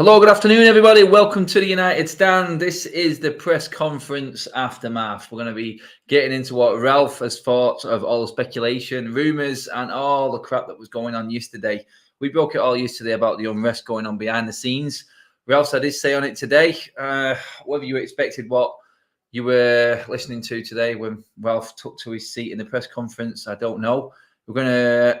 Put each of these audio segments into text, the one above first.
Hello, good afternoon, everybody. Welcome to the United Stand. This is the press conference aftermath. We're going to be getting into what Ralph has thought of all the speculation, rumours, and all the crap that was going on yesterday. We broke it all yesterday about the unrest going on behind the scenes. Ralph had his say on it today. Whether you expected what you were listening to today when Ralph took to his seat in the press conference, I don't know. We're gonna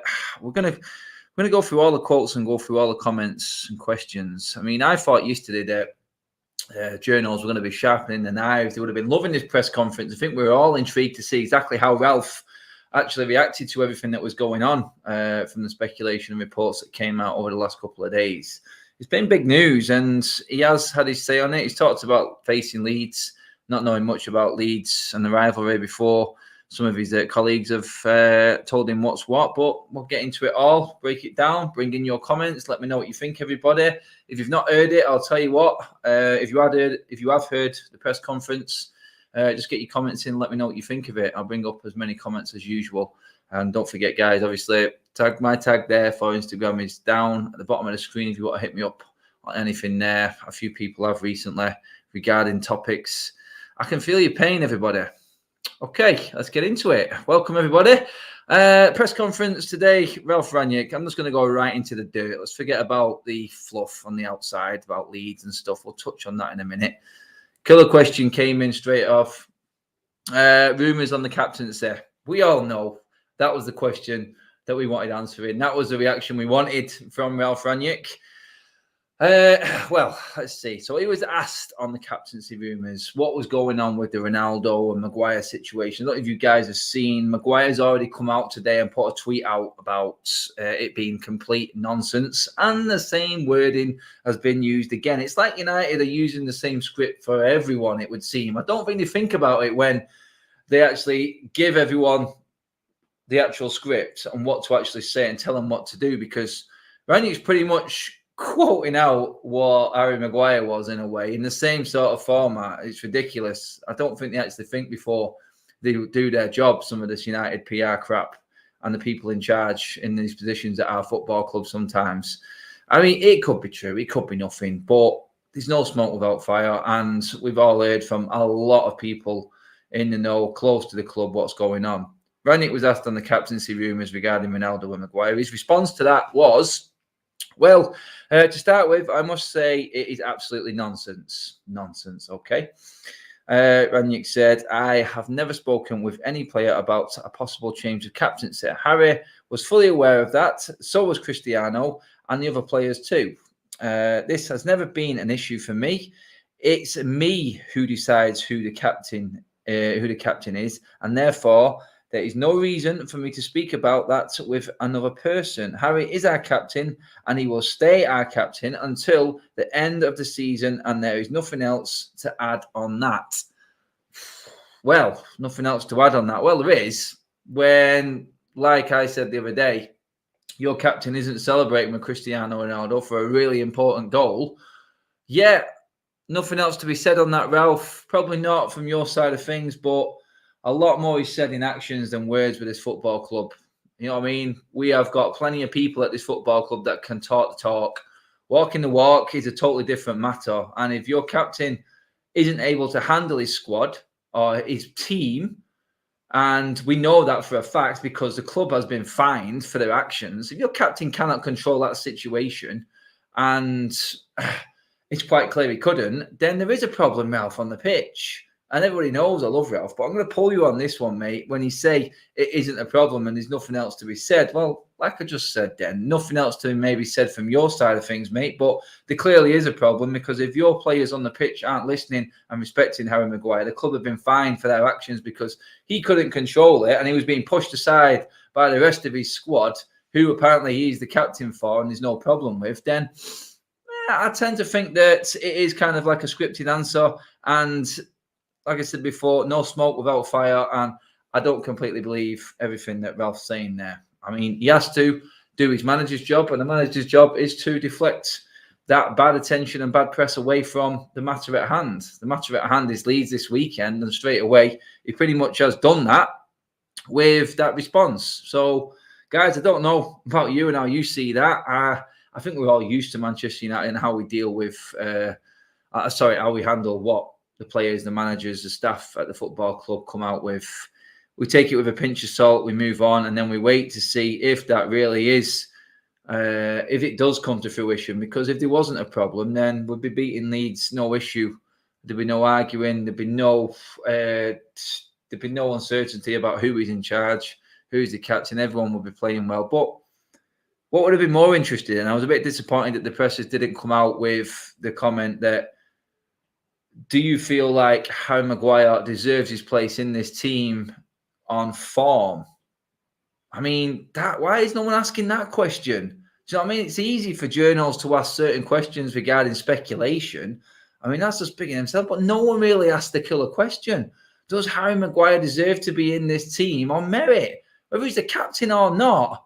go through all the quotes and go through all the comments and questions. I mean, I thought yesterday that journals were going to be sharpening the knives. They would have been loving this press conference. I think we were all intrigued to see exactly how Ralph actually reacted to everything that was going on from the speculation and reports that came out over the last couple of days. It's been big news, and he has had his say on it. He's talked about facing Leeds, not knowing much about Leeds and the rivalry before. Some of his colleagues have told him what's what, but we'll get into it all, break it down, bring in your comments. Let me know what you think, everybody. If you've not heard it, I'll tell you what. If you have heard the press conference, just get your comments in. Let me know what you think of it. I'll bring up as many comments as usual. And don't forget, guys, obviously, my tag there for Instagram is down at the bottom of the screen if you want to hit me up on anything there. A few people have recently regarding topics. I can feel your pain, everybody. Okay, let's get into it. Welcome, everybody. Press conference today, Ralph Rangnick. I'm just going to go right into the dirt. Let's forget about the fluff on the outside, about Leeds and stuff. We'll touch on that in a minute. Killer question came in straight off. Rumours on the captaincy. We all know that was the question that we wanted answering. That was the reaction we wanted from Ralph Rangnick. Well, let's see. So he was asked on the captaincy rumours what was going on with the Ronaldo and Maguire situation. A lot of you guys have seen Maguire's already come out today and put a tweet out about it being complete nonsense, and the same wording has been used again. It's like United are using the same script for everyone, it would seem. I don't think they think about it when they actually give everyone the actual script and what to actually say and tell them what to do, because Rangnick's pretty much quoting out what Harry Maguire was in a way, in the same sort of format. It's ridiculous. I don't think they actually think before they do their job, some of this United PR crap and the people in charge in these positions at our football club sometimes. I mean, it could be true, it could be nothing, but there's no smoke without fire, and we've all heard from a lot of people in the know, close to the club, what's going on. Rangnick was asked on the captaincy rumours regarding Ronaldo and Maguire. His response to that was, well, to start with, I must say it is absolutely nonsense. Nonsense, okay? Rangnick said, I have never spoken with any player about a possible change of captaincy. Harry was fully aware of that. So was Cristiano and the other players too. This has never been an issue for me. It's me who decides who the captain is, and therefore there is no reason for me to speak about that with another person. Harry is our captain, and he will stay our captain until the end of the season, and there is nothing else to add on that. Well, nothing else to add on that. Well, there is. When, like I said the other day, your captain isn't celebrating with Cristiano Ronaldo for a really important goal. Yeah, nothing else to be said on that, Ralph. Probably not from your side of things, but a lot more is said in actions than words with this football club. You know what I mean? We have got plenty of people at this football club that can talk the talk. Walking the walk is a totally different matter. And if your captain isn't able to handle his squad or his team, and we know that for a fact because the club has been fined for their actions, if your captain cannot control that situation, and it's quite clear he couldn't, then there is a problem, Ralph, on the pitch. And everybody knows I love Ralph, but I'm going to pull you on this one, mate. When you say it isn't a problem and there's nothing else to be said, well, like I just said then, nothing else to maybe said from your side of things, mate. But there clearly is a problem, because if your players on the pitch aren't listening and respecting Harry Maguire, the club have been fined for their actions because he couldn't control it and he was being pushed aside by the rest of his squad, who apparently he's the captain for and there's no problem with, then I tend to think that it is kind of like a scripted answer. And like I said before, no smoke without fire, and I don't completely believe everything that Ralph's saying there. I mean, he has to do his manager's job, and the manager's job is to deflect that bad attention and bad press away from the matter at hand. The matter at hand is Leeds this weekend, and straight away, he pretty much has done that with that response. So, guys, I don't know about you and how you see that. I think we're all used to Manchester United and how we deal with, how we handle what the players, the managers, the staff at the football club come out with. We take it with a pinch of salt, we move on, and then we wait to see if that really is, if it does come to fruition. Because if there wasn't a problem, then we'd be beating Leeds, no issue. There'd be no arguing. There'd be no uncertainty about who is in charge, who's the captain. Everyone would be playing well. But what would have been more interesting, and I was a bit disappointed that the pressers didn't come out with the comment that, do you feel like Harry Maguire deserves his place in this team on form? I mean, why is no one asking that question? Do you know what I mean? It's easy for journals to ask certain questions regarding speculation. I mean, that's just picking himself, but no one really asked the killer question. Does Harry Maguire deserve to be in this team on merit? Whether he's the captain or not,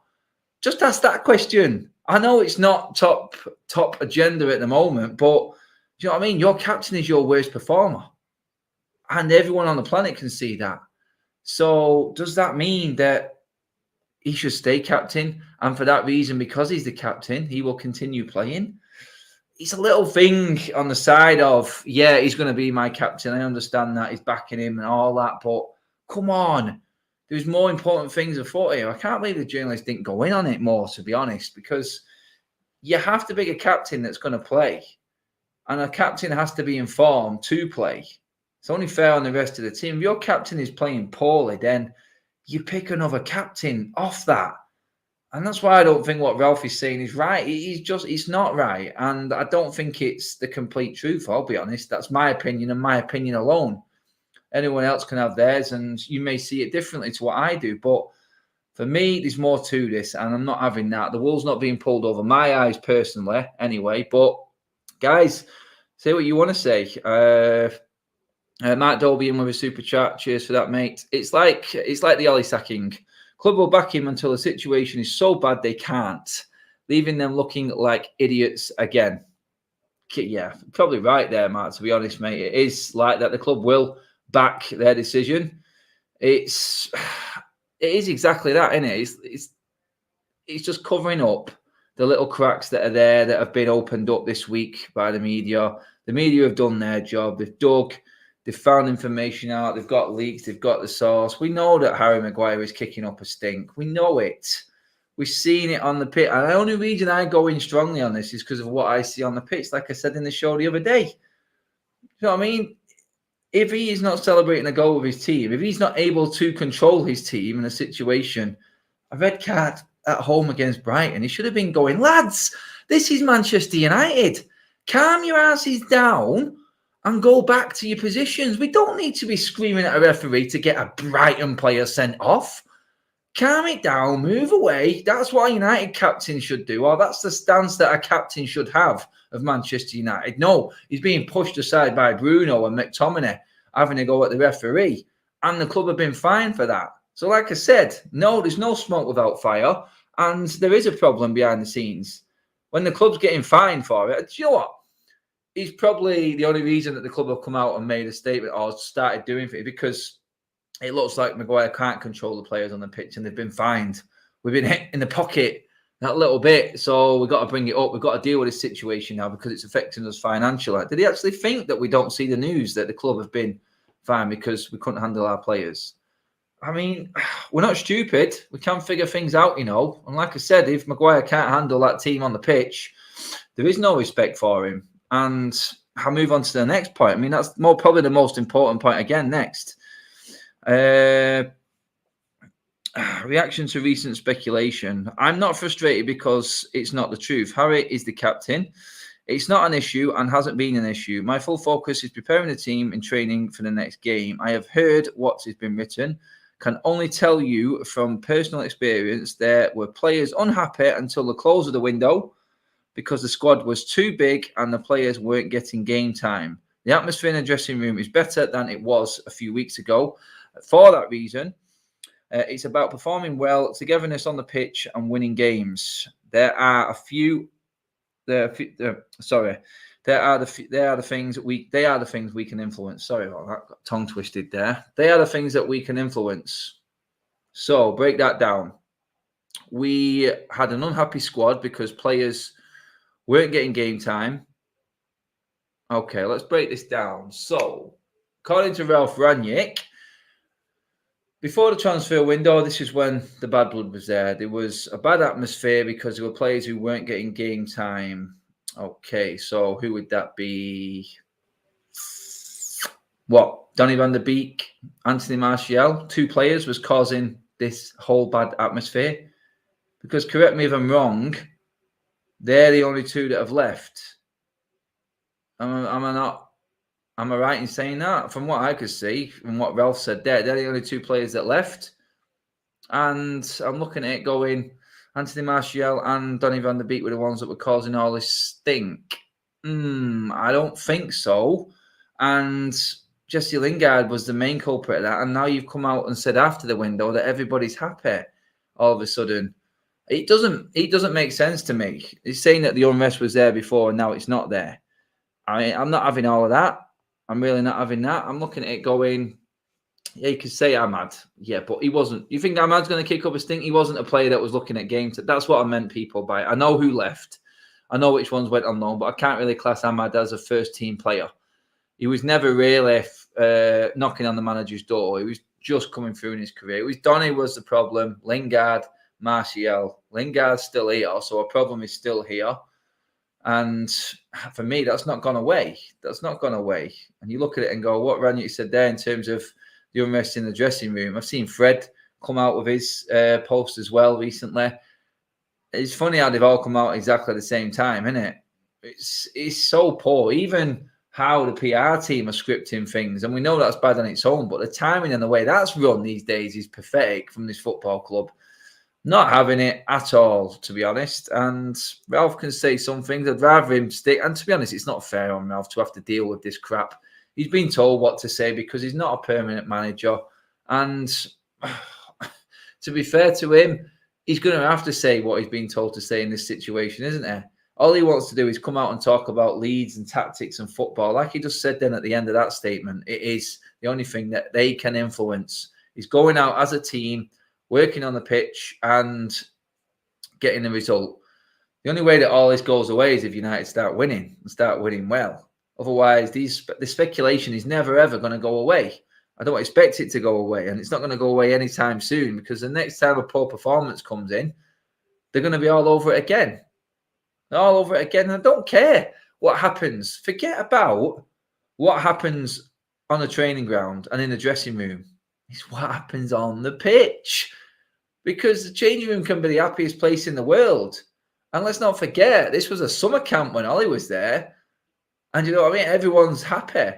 just ask that question. I know it's not top agenda at the moment, but do you know what I mean? Your captain is your worst performer. And everyone on the planet can see that. So does that mean that he should stay captain? And for that reason, because he's the captain, he will continue playing? It's a little thing on the side of, yeah, he's going to be my captain. I understand that. He's backing him and all that. But come on. There's more important things afoot here. I can't believe the journalists didn't go in on it more, to be honest, because you have to be a captain that's going to play. And a captain has to be informed to play. It's only fair on the rest of the team. If your captain is playing poorly, then you pick another captain off that. And that's why I don't think what Ralph is saying is right. It's not right. And I don't think it's the complete truth, I'll be honest. That's my opinion and my opinion alone. Anyone else can have theirs, and you may see it differently to what I do. But for me, there's more to this, and I'm not having that. The wool's not being pulled over my eyes personally, anyway. But guys, say what you want to say. Matt Dolby in with a super chat. Cheers for that, mate. It's like the Ollie sacking. Club will back him until the situation is so bad they can't, leaving them looking like idiots again. Yeah, probably right there, Matt, to be honest, mate. It is like that. The club will back their decision. It is exactly that, isn't it? It's just covering up the little cracks that are there that have been opened up this week by the media. The media have done their job. They've found information out. They've got leaks. They've got the source. We know that Harry Maguire is kicking up a stink. We know it. We've seen it on the pitch. And the only reason I go in strongly on this is because of what I see on the pitch, like I said in the show the other day. You know what I mean? If he is not celebrating a goal with his team, if he's not able to control his team in a situation, a red card at home against Brighton, he should have been going, lads, this is Manchester United. Calm your asses down and go back to your positions. We don't need to be screaming at a referee to get a Brighton player sent off. Calm it down, move away. That's what a United captain should do, or that's the stance that a captain should have of Manchester United. No, he's being pushed aside by Bruno and McTominay having a go at the referee, and the club have been fined for that. So like I said, no, there's no smoke without fire, and there is a problem behind the scenes. When the club's getting fined for it, do you know what? It's probably the only reason that the club have come out and made a statement or started doing it, because it looks like Maguire can't control the players on the pitch and they've been fined. We've been hit in the pocket that little bit, so we've got to bring it up. We've got to deal with this situation now because it's affecting us financially. Did he actually think that we don't see the news that the club have been fined because we couldn't handle our players? I mean, we're not stupid. We can figure things out, you know. And like I said, if Maguire can't handle that team on the pitch, there is no respect for him. And I'll move on to the next point. I mean, that's probably the most important point again next. Reaction to recent speculation. I'm not frustrated because it's not the truth. Harry is the captain. It's not an issue and hasn't been an issue. My full focus is preparing the team in training for the next game. I have heard what has been written. Can only tell you from personal experience there were players unhappy until the close of the window because the squad was too big and the players weren't getting game time. The atmosphere in the dressing room is better than it was a few weeks ago. For that reason, it's about performing well, togetherness on the pitch, and winning games. They are the things we can influence. Sorry about that, got tongue twisted there. They are the things that we can influence. So break that down. We had an unhappy squad because players weren't getting game time. Okay, let's break this down. So, according to Ralph Rangnick, before the transfer window, this is when the bad blood was there. There was a bad atmosphere because there were players who weren't getting game time. Okay, so who would that be? What? Donny van der Beek, Anthony Martial, 2 players was causing this whole bad atmosphere. Because correct me if I'm wrong, they're the only 2 that have left. Am I right in saying that? From what I could see, from what Ralph said there, they're the only 2 players that left. And I'm looking at it going, Anthony Martial and Donny van der Beek were the ones that were causing all this stink. I don't think so. And Jesse Lingard was the main culprit of that. And now you've come out and said after the window that everybody's happy all of a sudden. It doesn't make sense to me. It's saying that the unrest was there before and now it's not there. I'm not having all of that. I'm really not having that. I'm looking at it going, yeah, you could say Ahmad. Yeah, but he wasn't. You think Ahmad's going to kick up a stink? He wasn't a player that was looking at games. That's what I meant, people, by it. I know who left. I know which ones went on loan, but I can't really class Ahmad as a first-team player. He was never really knocking on the manager's door. He was just coming through in his career. It was Donny was the problem. Lingard, Martial. Lingard's still here, so a problem is still here. And for me, that's not gone away. That's not gone away. And you look at it and go, what Rangnick said there in terms of the unrest in the dressing room. I've seen Fred come out with his post as well recently. It's funny how they've all come out exactly at the same time, isn't it? It's so poor. Even how the PR team are scripting things, and we know that's bad on its own, but the timing and the way that's run these days is pathetic from this football club. Not having it at all, to be honest. And Ralph can say some things. I'd rather him stick. And to be honest, it's not fair on Ralph to have to deal with this crap. He's been told what to say because he's not a permanent manager. And to be fair to him, he's going to have to say what he's been told to say in this situation, isn't he? All he wants to do is come out and talk about Leeds and tactics and football. Like he just said then at the end of that statement, it is the only thing that they can influence. He's going out as a team, working on the pitch and getting the result. The only way that all this goes away is if United start winning and start winning well. Otherwise, the speculation is never, ever going to go away. I don't expect it to go away, and it's not going to go away anytime soon because the next time a poor performance comes in, they're going to be all over it again. They're all over it again. And I don't care what happens. Forget about what happens on the training ground and in the dressing room. It's what happens on the pitch. Because the changing room can be the happiest place in the world. And let's not forget, this was a summer camp when Ollie was there. And you know what I mean? Everyone's happy.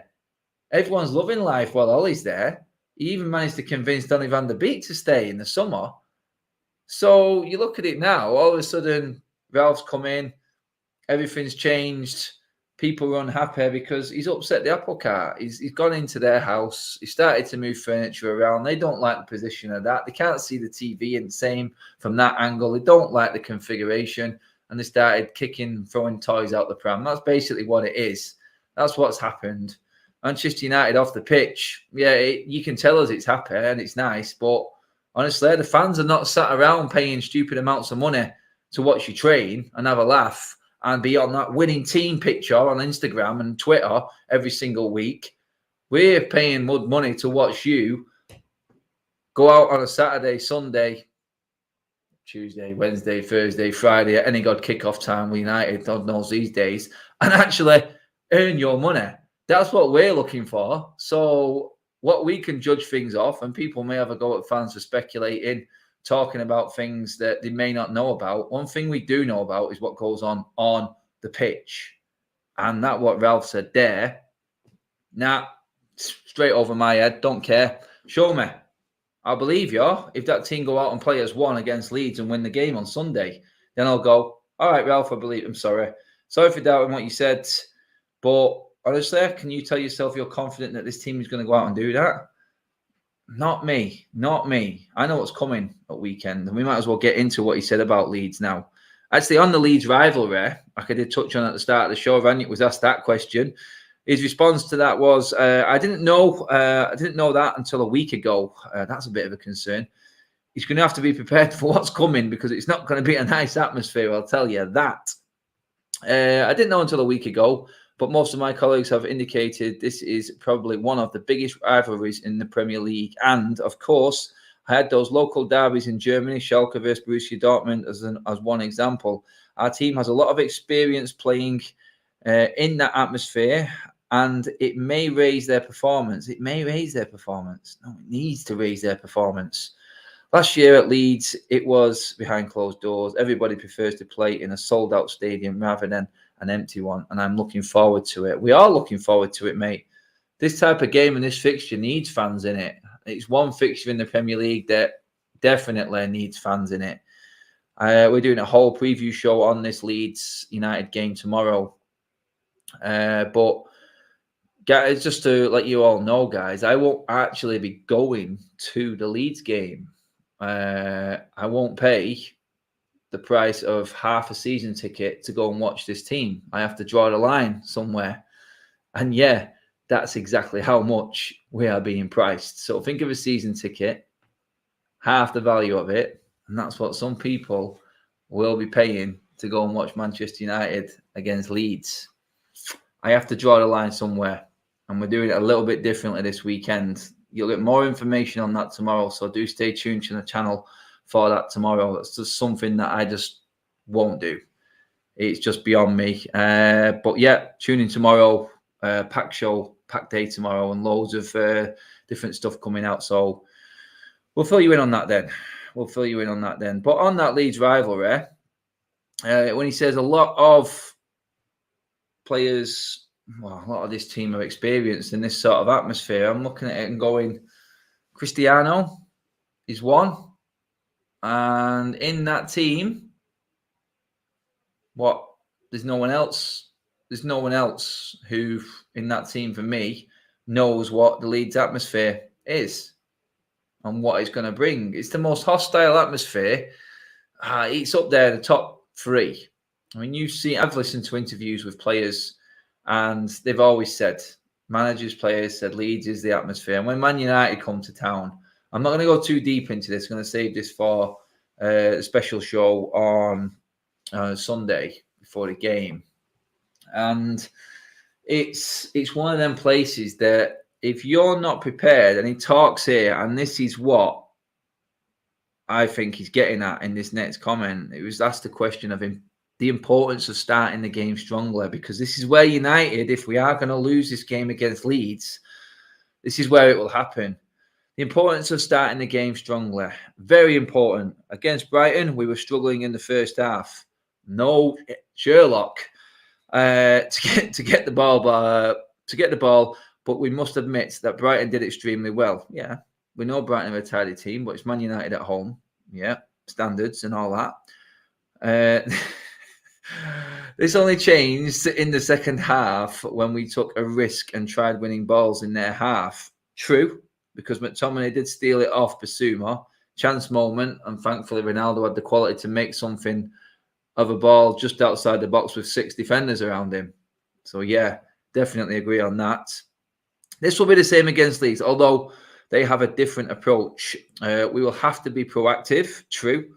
Everyone's loving life while Ollie's there. He even managed to convince Donny van der Beek to stay in the summer. So you look at it now, all of a sudden, Ralph's come in, everything's changed. People are unhappy because he's upset the apple cart. He's gone into their house. He started to move furniture around. They don't like the position of that. They can't see the TV and same from that angle. They don't like the configuration. And they started throwing toys out the pram. That's basically what it is. That's what's happened. Manchester United off the pitch. Yeah, you can tell us it's happy and it's nice. But honestly, the fans are not sat around paying stupid amounts of money to watch you train and have a laugh and be on that winning team picture on Instagram and Twitter every single week. We're paying mud money to watch you go out on a Saturday, Sunday, Tuesday, Wednesday, Thursday, Friday, at any god kickoff time with United, God knows these days, and actually earn your money. That's what we're looking for. So what we can judge things off, and people may have a go at fans for speculating, talking about things that they may not know about. One thing we do know about is what goes on the pitch. And that what Ralph said there. Nah, straight over my head. Don't care. Show me. I'll believe you if that team go out and play as one against Leeds and win the game on Sunday. Then I'll go, all right, Ralph, I believe. I'm sorry. Sorry for doubting what you said. But honestly, can you tell yourself you're confident that this team is going to go out and do that? Not me. Not me. I know what's coming at weekend. And we might as well get into what he said about Leeds now. Actually, on the Leeds rivalry, like I did touch on at the start of the show, Rangnick was asked that question. His response to that was, I didn't know that until a week ago. That's a bit of a concern. He's going to have to be prepared for what's coming because it's not going to be a nice atmosphere, I'll tell you that. I didn't know until a week ago, but most of my colleagues have indicated this is probably one of the biggest rivalries in the Premier League. And of course, I had those local derbies in Germany, Schalke versus Borussia Dortmund as one example. Our team has a lot of experience playing in that atmosphere, and it may raise their performance. It may raise their performance. No, it needs to raise their performance. Last year at Leeds, it was behind closed doors. Everybody prefers to play in a sold-out stadium rather than an empty one, and I'm looking forward to it. We are looking forward to it, mate. This type of game and this fixture needs fans in it. It's one fixture in the Premier League that definitely needs fans in it. We're doing a whole preview show on this Leeds United game tomorrow. But guys, just to let you all know, guys, I won't actually be going to the Leeds game. I won't pay the price of half a season ticket to go and watch this team. I have to draw the line somewhere. And yeah, that's exactly how much we are being priced. So think of a season ticket, half the value of it, and that's what some people will be paying to go and watch Manchester United against Leeds. I have to draw the line somewhere, and we're doing it a little bit differently this weekend. You'll get more information on that tomorrow, so do stay tuned to the channel for that tomorrow. That's just something that I just won't do. It's just beyond me. But yeah, tune in tomorrow. Pack show, pack day tomorrow, and loads of different stuff coming out. So we'll fill you in on that then. But on that Leeds rivalry, when he says a lot of players, well, a lot of this team are experienced in this sort of atmosphere, I'm looking at it and going, Cristiano is one. And in that team, there's no one else. There's no one else who, in that team for me, knows what the Leeds atmosphere is and what it's going to bring. It's the most hostile atmosphere. It's up there, the top three. I mean, I've listened to interviews with players, and they've always said, players said Leeds is the atmosphere. And when Man United come to town, I'm not going to go too deep into this. I'm going to save this for a special show on Sunday before the game. And it's one of them places that if you're not prepared, and he talks here, and this is what I think he's getting at in this next comment. It was asked the question of him, the importance of starting the game strongly, because this is where United, if we are going to lose this game against Leeds, this is where it will happen. The importance of starting the game strongly, very important. Against Brighton, we were struggling in the first half. No Sherlock to get the ball, but we must admit that Brighton did extremely well. Yeah, we know Brighton are a tidy team, but it's Man United at home. Yeah, standards and all that. This only changed in the second half when we took a risk and tried winning balls in their half. True, because McTominay did steal it off Basuma. Chance moment, and thankfully Ronaldo had the quality to make something of a ball just outside the box with 6 defenders around him. So yeah, definitely agree on that. This will be the same against Leeds, although they have a different approach. We will have to be proactive, true.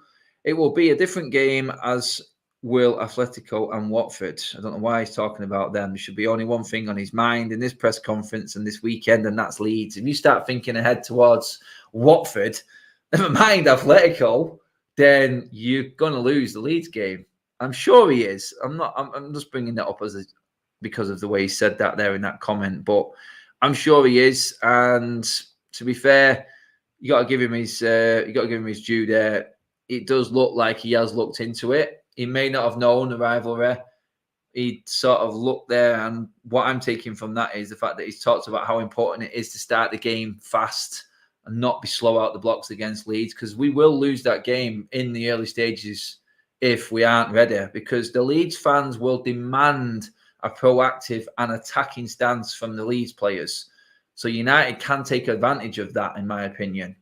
It will be a different game, as will Atletico and Watford. I don't know why he's talking about them. There should be only one thing on his mind in this press conference and this weekend, and that's Leeds. If you start thinking ahead towards Watford, never mind Atletico, then you're going to lose the Leeds game. I'm sure he is. I'm just bringing that up because of the way he said that there in that comment, but I'm sure he is. And to be fair, you got to give him his due there. It does look like he has looked into it. He may not have known the rivalry. He sort of looked there, and what I'm taking from that is the fact that he's talked about how important it is to start the game fast and not be slow out the blocks against Leeds, because we will lose that game in the early stages if we aren't ready, because the Leeds fans will demand a proactive and attacking stance from the Leeds players. So United can take advantage of that, in my opinion.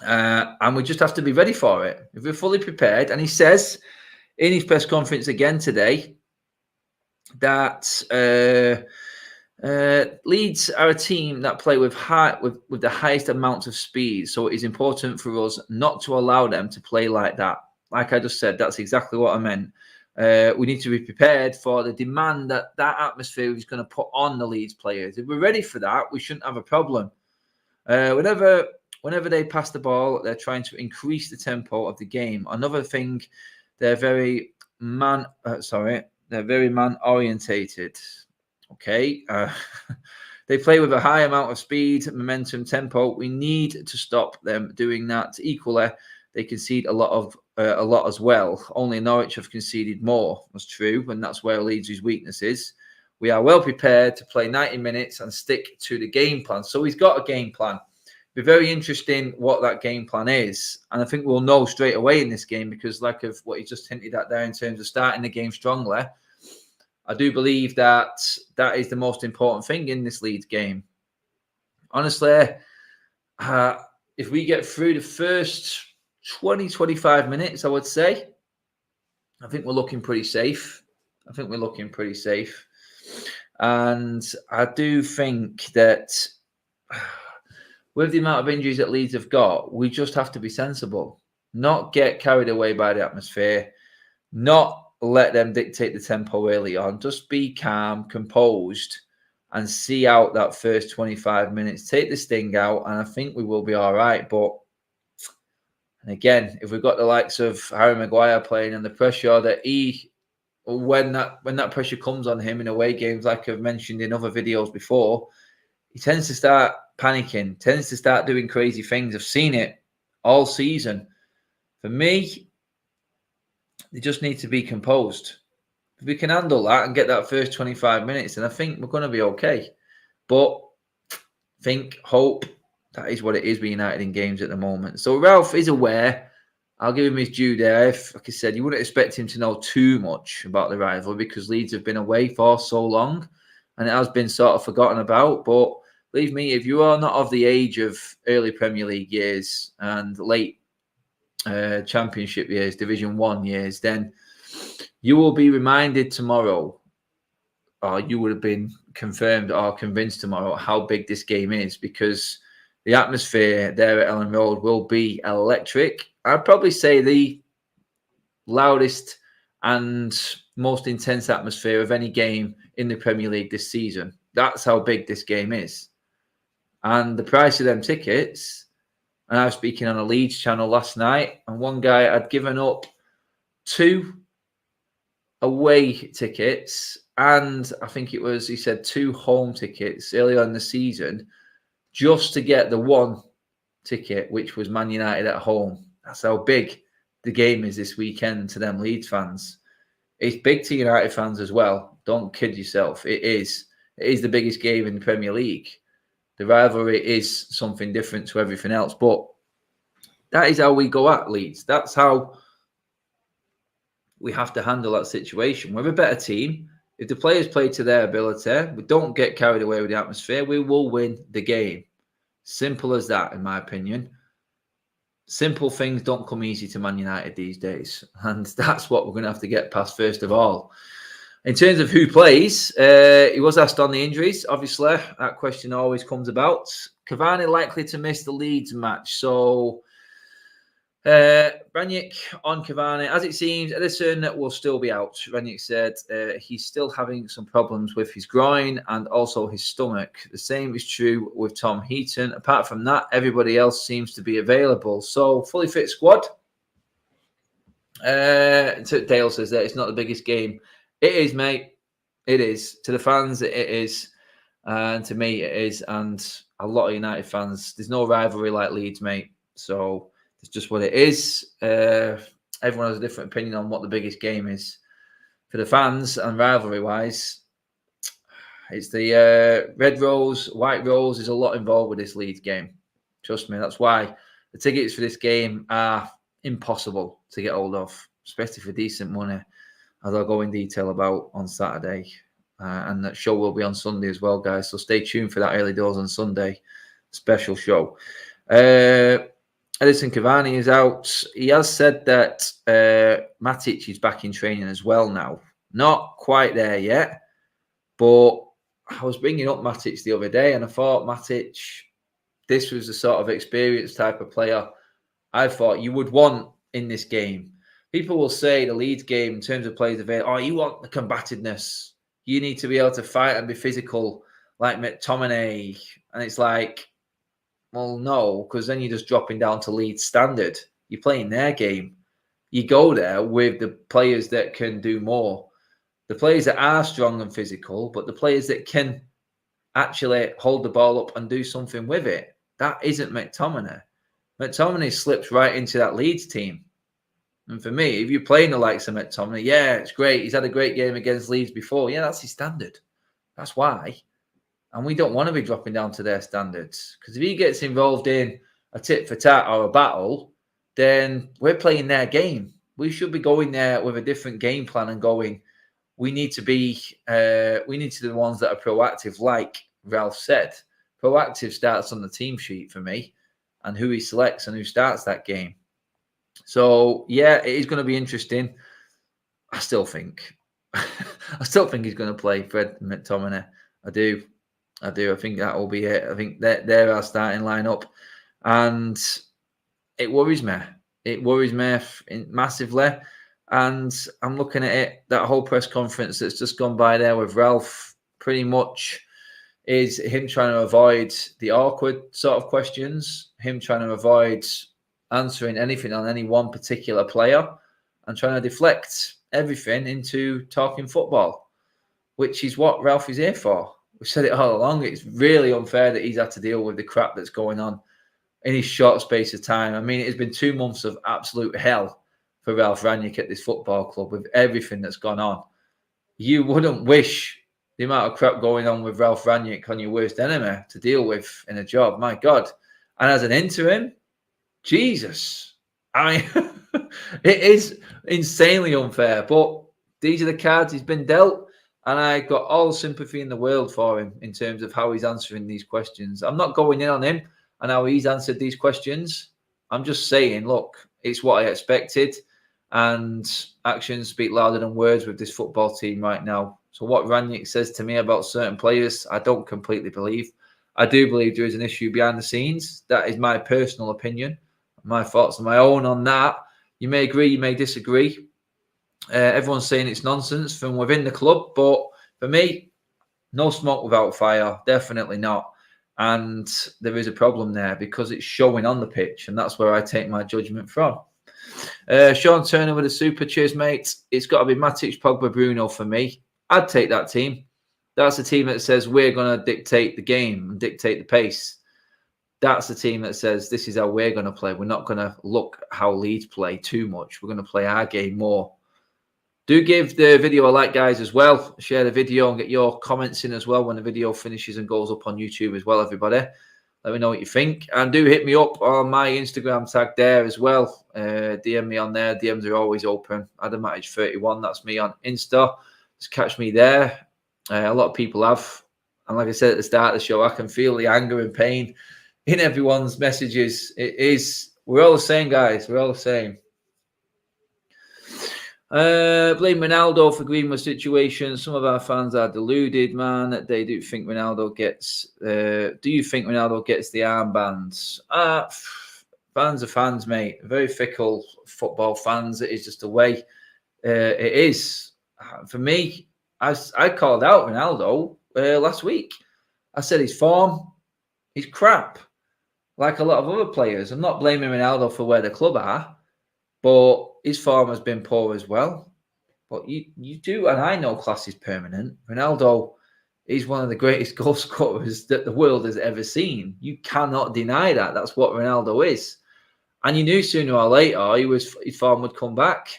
And we just have to be ready for it. If we're fully prepared, and he says in his press conference again today that Leeds are a team that play with the highest amounts of speed. So it is important for us not to allow them to play like that. Like I just said, that's exactly what I meant. We need to be prepared for the demand that atmosphere is going to put on the Leeds players. If we're ready for that, we shouldn't have a problem. Whenever they pass the ball, they're trying to increase the tempo of the game. Another thing, they're very man orientated. Okay, they play with a high amount of speed, momentum, tempo. We need to stop them doing that. Equally, they concede a lot as well. Only Norwich have conceded more. That's true, and that's where Leeds' weakness is. We are well prepared to play 90 minutes and stick to the game plan. So he's got a game plan. Be very interesting what that game plan is. And I think we'll know straight away in this game because like of what he just hinted at there in terms of starting the game strongly, I do believe that is the most important thing in this Leeds game. Honestly, if we get through the first 20, 25 minutes, I would say, I think we're looking pretty safe. And I do think that with the amount of injuries that Leeds have got, we just have to be sensible, not get carried away by the atmosphere, not let them dictate the tempo early on. Just be calm, composed, and see out that first 25 minutes. Take the sting out, and I think we will be all right. But and again, if we've got the likes of Harry Maguire playing and the pressure that when that pressure comes on him in away games, like I've mentioned in other videos before, he tends to start panicking, tends to start doing crazy things. I've seen it all season. For me, they just need to be composed. If we can handle that and get that first 25 minutes, then I think we're going to be okay. But hope, that is what it is with United in games at the moment. So Ralph is aware. I'll give him his due there. Like I said, you wouldn't expect him to know too much about the rivalry because Leeds have been away for so long and it has been sort of forgotten about. But believe me, if you are not of the age of early Premier League years and late Championship years, Division 1 years, then you will be reminded tomorrow, or you would have been confirmed or convinced tomorrow how big this game is because the atmosphere there at Ellen Road will be electric. I'd probably say the loudest and most intense atmosphere of any game in the Premier League this season. That's how big this game is. And the price of them tickets, and I was speaking on a Leeds channel last night, and one guy had given up 2 away tickets, and I think it was, he said 2 home tickets earlier in the season, just to get the 1 ticket, which was Man United at home. That's how big the game is this weekend to them Leeds fans. It's big to United fans as well. Don't kid yourself. It is. It is the biggest game in the Premier League. The rivalry is something different to everything else. But that is how we go at Leeds. That's how we have to handle that situation. We're a better team. If the players play to their ability, we don't get carried away with the atmosphere, we will win the game. Simple as that, in my opinion. Simple things don't come easy to Man United these days. And that's what we're going to have to get past first of all. In terms of who plays, he was asked on the injuries. Obviously, that question always comes about. Cavani likely to miss the Leeds match. So, Rangnick on Cavani. As it seems, Edison will still be out. Rangnick said he's still having some problems with his groin and also his stomach. The same is true with Tom Heaton. Apart from that, everybody else seems to be available. So, fully fit squad. Dale says that it's not the biggest game. It is, mate. It is. To the fans, it is. And to me, it is. And a lot of United fans, there's no rivalry like Leeds, mate. So, it's just what it is. Everyone has a different opinion on what the biggest game is. For the fans and rivalry-wise, it's the red rose, white rose. There's a lot involved with this Leeds game. Trust me, that's why the tickets for this game are impossible to get hold of, especially for decent money, as I'll go in detail about on Saturday. And that show will be on Sunday as well, guys. So stay tuned for that early doors on Sunday. Special show. Edison Cavani is out. He has said that Matic is back in training as well now. Not quite there yet, but I was bringing up Matic the other day and I thought Matic, this was the sort of experienced type of player I thought you would want in this game. People will say the Leeds game in terms of players available, oh, you want the combativeness. You need to be able to fight and be physical like McTominay. And it's like, well, no, because then you're just dropping down to Leeds standard. You're playing their game. You go there with the players that can do more. The players that are strong and physical, but the players that can actually hold the ball up and do something with it. That isn't McTominay. McTominay slips right into that Leeds team. And for me, if you're playing the likes of McTominay, yeah, it's great. He's had a great game against Leeds before. Yeah, that's his standard. That's why. And we don't want to be dropping down to their standards. Because if he gets involved in a tit for tat or a battle, then we're playing their game. We should be going there with a different game plan and going, we need to be the ones that are proactive, like Ralph said. Proactive starts on the team sheet for me and who he selects and who starts that game. So, yeah, it is going to be interesting. I still think he's going to play Fred McTominay. I do. I think that will be it. I think they're our starting lineup. And it worries me. It worries me massively. And I'm looking at it, that whole press conference that's just gone by there with Ralph, pretty much is him trying to avoid the awkward sort of questions, him trying to avoid answering anything on any one particular player and trying to deflect everything into talking football, which is what Ralph is here for. We've said it all along. It's really unfair that he's had to deal with the crap that's going on in his short space of time. I mean, it's been 2 months of absolute hell for Ralph Rangnick at this football club with everything that's gone on. You wouldn't wish the amount of crap going on with Ralph Rangnick on your worst enemy to deal with in a job. My God. And as an interim, Jesus. I mean, it is insanely unfair, but these are the cards he's been dealt. And I got all sympathy in the world for him in terms of how he's answering these questions. I'm not going in on him and how he's answered these questions. I'm just saying, look, it's what I expected. And actions speak louder than words with this football team right now. So what Rangnick says to me about certain players, I don't completely believe. I do believe there is an issue behind the scenes. That is my personal opinion. My thoughts are my own on that. You may agree, you may disagree. Everyone's saying it's nonsense from within the club, but for me, no smoke without fire, definitely not. And there is a problem there because it's showing on the pitch, and that's where I take my judgment from. Sean Turner with a super cheers, mate. It's got to be Matic, Pogba, Bruno for me. I'd take that team. That's the team that says we're going to dictate the game and dictate the pace. That's the team that says this is how we're going to play. We're not going to look how Leeds play too much. We're going to play our game more. Do give the video a like, guys, as well. Share the video and get your comments in as well when the video finishes and goes up on YouTube as well, everybody. Let me know what you think. And do hit me up on my Instagram tag there as well. DM me on there. DMs are always open. Adamatic31, that's me on Insta. Just catch me there. A lot of people have. And like I said at the start of the show, I can feel the anger and pain in everyone's messages. We're all the same, guys. We're all the same. Blame Ronaldo for Greenwood situation. Some of our fans are deluded, man. They do think Ronaldo gets. Do you think Ronaldo gets the armbands? Fans are fans, mate. Very fickle football fans. It is just the way it is. For me, I called out Ronaldo last week. I said his form, he's crap. Like a lot of other players. I'm not blaming Ronaldo for where the club are, but his form has been poor as well. But you do, and I know class is permanent. Ronaldo is one of the greatest goal scorers that the world has ever seen. You cannot deny that. That's what Ronaldo is. And you knew sooner or later his form would come back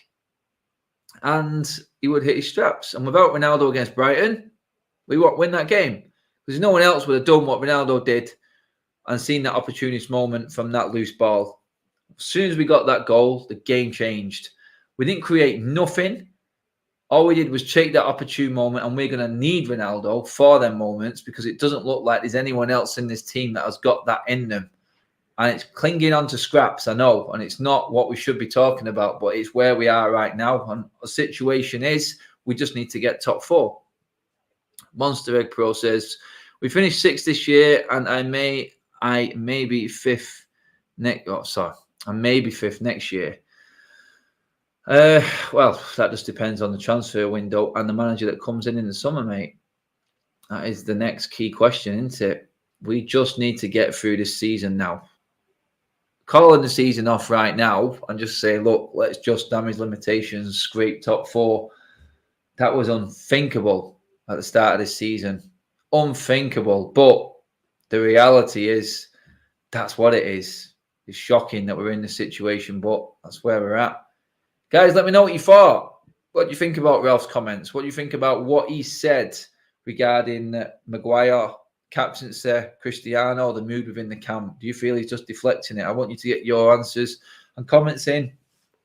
and he would hit his straps. And without Ronaldo against Brighton, we won't win that game. Because no one else would have done what Ronaldo did and seen that opportunist moment from that loose ball. As soon as we got that goal, the game changed. We didn't create nothing. All we did was take that opportune moment, and we're going to need Ronaldo for them moments because it doesn't look like there's anyone else in this team that has got that in them. And it's clinging on to scraps, I know, and it's not what we should be talking about, but it's where we are right now. And the situation is we just need to get top 4. Monster Egg Pro says, we finished 6th this year, and I may be 5th next. Oh, sorry. I may be 5th next year. Well, that just depends on the transfer window and the manager that comes in the summer, mate. That is the next key question, isn't it? We just need to get through this season now. Calling the season off right now and just say, look, let's just damage limitations, scrape top 4. That was unthinkable at the start of this season. Unthinkable. But the reality is, that's what it is. It's shocking that we're in this situation, but that's where we're at. Guys, let me know what you thought. What do you think about Ralph's comments? What do you think about what he said regarding Maguire, captaincy, Cristiano, the mood within the camp? Do you feel he's just deflecting it? I want you to get your answers and comments in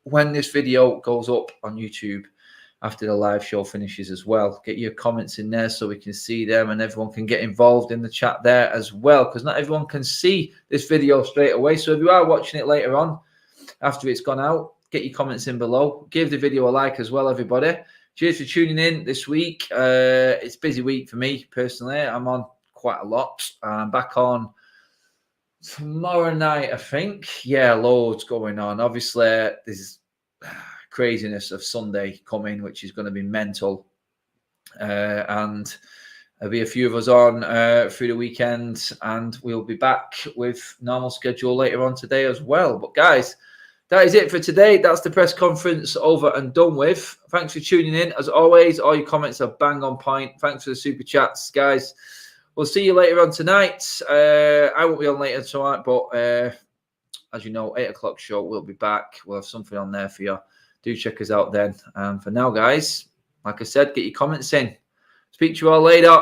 when this video goes up on YouTube after the live show finishes as well. Get your comments in there so we can see them and everyone can get involved in the chat there as well, because not everyone can see this video straight away. So if you are watching it later on after it's gone out, get your comments in below. Give the video a like as well, everybody. Cheers for tuning in this week. It's a busy week for me personally. I'm on quite a lot. I'm back on tomorrow night, I think. Yeah, loads going on. Obviously, there's craziness of Sunday coming, which is going to be mental. And there'll be a few of us on through the weekend, and we'll be back with normal schedule later on today as well. But guys, that is it for today. That's the press conference over and done with. Thanks for tuning in. As always, all your comments are bang on point. Thanks for the super chats, guys. We'll see you later on tonight. I won't be on later tonight, but as you know, 8 o'clock show, we'll be back. We'll have something on there for you. Do check us out then. For now, guys, like I said, get your comments in. Speak to you all later.